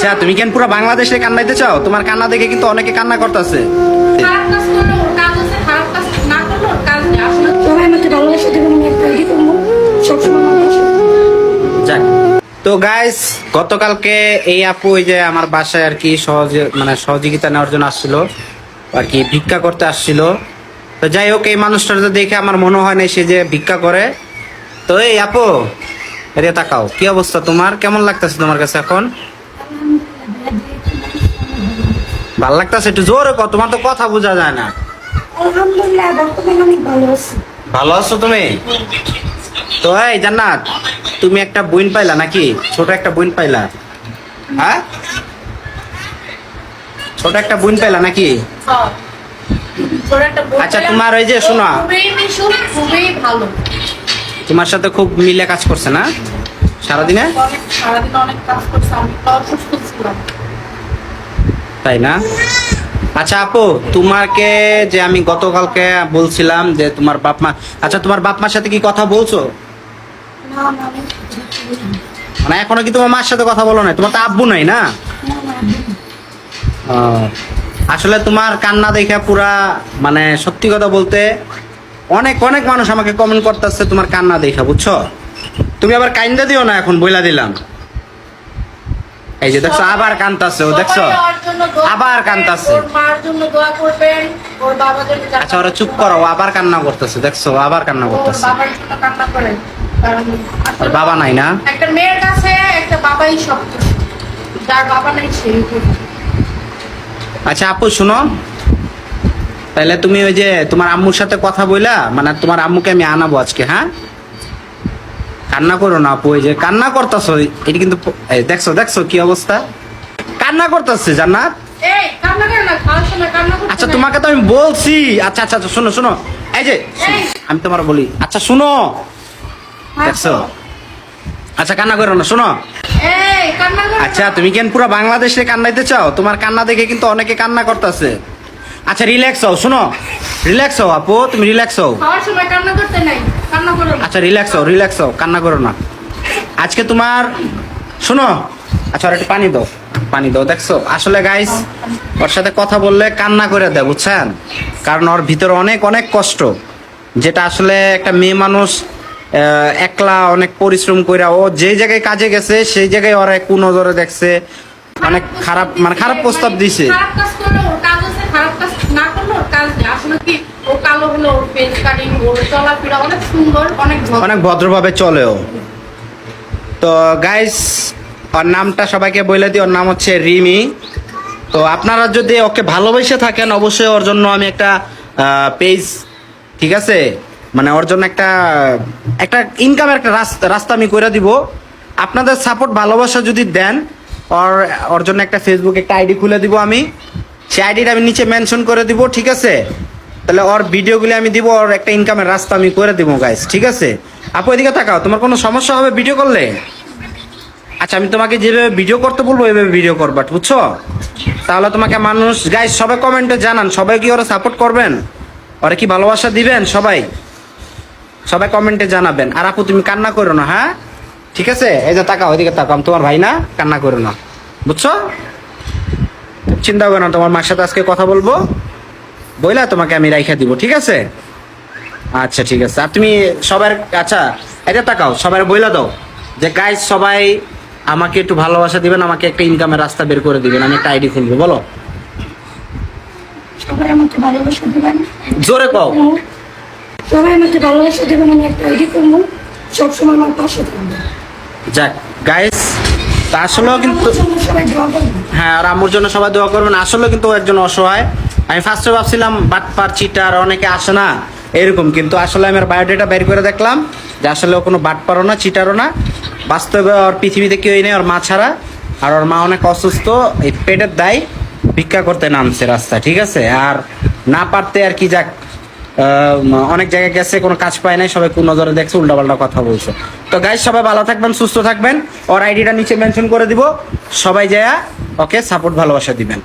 আচ্ছা, তুমি কেন পুরো বাংলাদেশে কান্নাইতে চাও? তোমার কান্না দেখে কিন্তু অনেকে কান্না করতেছে। খারাপ কাজ করলে ওর কাজ আছে, খারাপ কাজ না করলে ওর কাজ নেই। আসলে সবাই আমাকে ভালোবাসা দেবেন, আমি একটা আইডি করবো সবসময় আমার পাশে থাকবেন। যাক, তো গাইস গতকালকে এই আপু এই যে আমার বাসায় আর কি সহযোগিতা নেওয়ার জন্য আসছিল আর কি, ভিক্ষা করতে আসছিল। তো যাই হোক, এই মানুষটা দেখে আমার মনে হয় না সে যে ভিক্ষা করে। তো এই আপু, এদিকে তাকাও, কি অবস্থা তোমার? কেমন লাগতেছে তোমার কাছে এখন? ভাল লাগতেছে? একটু জোরে কও, তোমার তো কথা বোঝা যায় না। আলহামদুলিল্লাহ বর্তমানে অনেক ভালো আছি। ভালো আছো তুমি? তো এই জান্নাত, তুমি একটা বোন পাইলা নাকি? ছোট একটা বোন পাইলা? হ্যাঁ, ছোট একটা বোন পাইলা নাকি? ওর একটা বউ আচ্ছা, পেলাম, তোমার ওই যে ও শোনো, খুবই মিশুক, খুবই ভালো। তোমার সাথে খুব মিলে কাজ করছে না সারাদিনে? সারাদিন অনেক কাজ করছে, আমি তো অসুস্থ ছিলাম। তাই না? আচ্ছা আপু, তোমাকে যে আমি গতকালকে বলছিলাম যে তোমার বাপ মা, আচ্ছা তোমার বাপ মার সাথে কি কথা বলছো? না না আমি মানে এখনো কি তোমার মার সাথে কথা বলো না? তোমার তো আব্বু নাই না? আহ, আসলে তোমার কান্না দেখে পুরা, মানে সত্যি কথা বলতে অনেক অনেক মানুষ আমাকে কমেন্ট করতেছে তোমার কান্না দেখা, বুঝছো? তুমি আবার কাইন্দা দিও না, এখন বইলা দিলাম। এই যে দেখছো আবার কান্দাছে, ও দেখছো সবাই ওর জন্য দোয়া আবার করবেন, কান্দাছে। ওর মার জন্য দোয়া করবেন, ওর বাবার জন্য আচ্ছা ওরা চুপ করো, ও আবার কান্না করতেছে, দেখছো আবার কান্না ওর করতেছে। বাবার জন্য কান্না করেন। কারণ আসলে ওর বাবা নাই না? একটা মেয়ের কাছে একটা বাবাই সব কিছু। যার বাবা নাই সেই কিছু। আচ্ছা আপু শুনো, তাহলে তুমি ওই যে তোমার আম্মুর সাথে কথা বইলা, মানে তোমার আম্মুকে আমি আনাবো আজকে, হ্যাঁ? কান্না করো না আপু, এই যে কান্না করতেছো, এটা কিন্তু এই দেখছো দেখছো কি অবস্থা, কান্না করতেছে জান্নাত। এই কান্না করে না, খাওয়ার সময় কান্না করতে আচ্ছা নাই। তোমাকে তো আমি বলছি, আচ্ছা আচ্ছা আচ্ছা, শোনো শোনো, এই যে শোনো, এই। আমি তোমার বলি, আচ্ছা শুনো, দেখছো? আচ্ছা কান্না করো না, শোনো। এই কান্না করে আচ্ছা, না। তুমি কেন পুরো বাংলাদেশে কান্নাইতে চাও? তোমার কান্না দেখে কিন্তু অনেকে কান্না করতেছে। আচ্ছা রিল্যাক্স হও, শোনো, রিল্যাক্স হও আপু, তুমি রিল্যাক্স হও। খাওয়ার সময় কান্না করতে নাই, কান্না করো না। আচ্ছা রিল্যাক্স হও, রিল্যাক্স হও, কান্না করো না। আজকে তোমার, শোনো, আচ্ছা আর একটু পানি দাও, পানি দাও। দেখছো আসলে গাইস, ওর সাথে কথা বললে কান্না করে দেয়, বুঝছেন? কারণ ওর ভিতরে অনেক অনেক কষ্ট, যেটা আসলে একটা মেয়ে মানুষ একলা অনেক পরিশ্রম করে ও যে জায়গায় কাজে গেছে সেই জায়গায় ওরা কুনজরে দেখছে, অনেক খারাপ, মানে খারাপ প্রস্তাব দিছে। খারাপ কাজ করলে ওর কাজ আছে, খারাপ কাজ না করলে ওর কাজ নেই। আসলে কি, ও কালো হলো, ওর ফেস কাটিং, ওর চলাফেরা অনেক সুন্দর, অনেক ভদ্র। অনেক ভদ্রভাবে চলেও। তো গাইস, ওর নামটা সবাইকে বলে দিই, ওর নাম হচ্ছে রিমি। তো আপনারা যদি ওকে ভালোবেসে থাকেন, অবশ্যই ওর জন্য আমি একটা পেজ, ঠিক আছে, মানে ওর জন্য একটা একটা ইনকামের একটা রাস্তা আমি করে দিব। আপনাদের সাপোর্ট ভালোবাসা যদি দেন, ওর ওর জন্য একটা ফেসবুক একটা আইডি খুলে দিব আমি, সেই আইডিটা আমি নিচে মেনশন করে দিব, ঠিক আছে? তাহলে ওর ভিডিওগুলি আমি দিব, ওর একটা ইনকামের রাস্তা আমি করে দিব গাইস, ঠিক আছে? আপু এদিকে তাকাও, তোমার কোনো সমস্যা হবে ভিডিও করলে? আচ্ছা আমি তোমাকে যেভাবে ভিডিও করতে বলবো এইভাবে ভিডিও করবা, বুঝছো? তাহলে তোমাকে মানুষ, গাইস সবাই কমেন্টে জানান, সবাই কি ওরা সাপোর্ট করবেন, ওরা কি ভালোবাসা দিবেন? সবাই সবাই কমেন্টে জানাবেন। আর আপু তুমি কান্না করো না, হ্যাঁ? ঠিক আছে, এই যে তাকাও, ওইদিকে তাকাও, আমি তোমার ভাই না, কান্না করো না, বুঝছো? চিন্তা করো না, তোমার মার সাথে আজকে কথা বলবো, বইলা তোমাকে আমি রাইখা দিব, ঠিক আছে? আচ্ছা ঠিক আছে। আর তুমি সবার, আচ্ছা এটা তাকাও, সবাই বইলা দাও যে গাইস সবাই আমাকে একটু ভালোবাসা দিবেন, আমাকে একটা ইনকামের রাস্তা বের করে দিবেন, আমি একটা আইডি খুলবো, বলো সবাই আমাকে ভালোবাসা দেবেন, জোরে কও। সবাই আমাকে ভালোবাসা দেবেন, আমি একটা আইডি করবো সবসময় আমার পাশে থাকবে। যাক গাইস, তা আসলেও কিন্তু, সবাই দোয়া করবেন। হ্যাঁ আর আম্মুর জন্য সবাই দোয়া করবেন। আসলে কিন্তু ও একজন অসহায়। আমি ফার্স্টে ভাবছিলাম বাটপার চিটার অনেকে আসে না এরকম, কিন্তু আসলে আমি বায়োডাটা বের করে দেখলাম যে আসলে ও কোনো বাটপারও না, চিটারও না। বাস্তবে ওর পৃথিবীতে কেউই নেই ওর মা ছাড়া। আর ওর মা অনেক অসুস্থ, এই পেটের দায় ভিক্ষা করতে নামছে রাস্তায়, ঠিক আছে? আর না পারতে আর কি, যাক অনেক জায়গায় গেছে, কোনো কাজ পায় নাই, সবাই কোন নজরে দেখছে, উল্টাপাল্টা কথা বলছে। তো গাইস সবাই ভালো থাকবেন, সুস্থ থাকবেন, ওর আইডিটা নিচে মেনশন করে দিব, সবাই যায় ওকে সাপোর্ট ভালোবাসা দিবেন।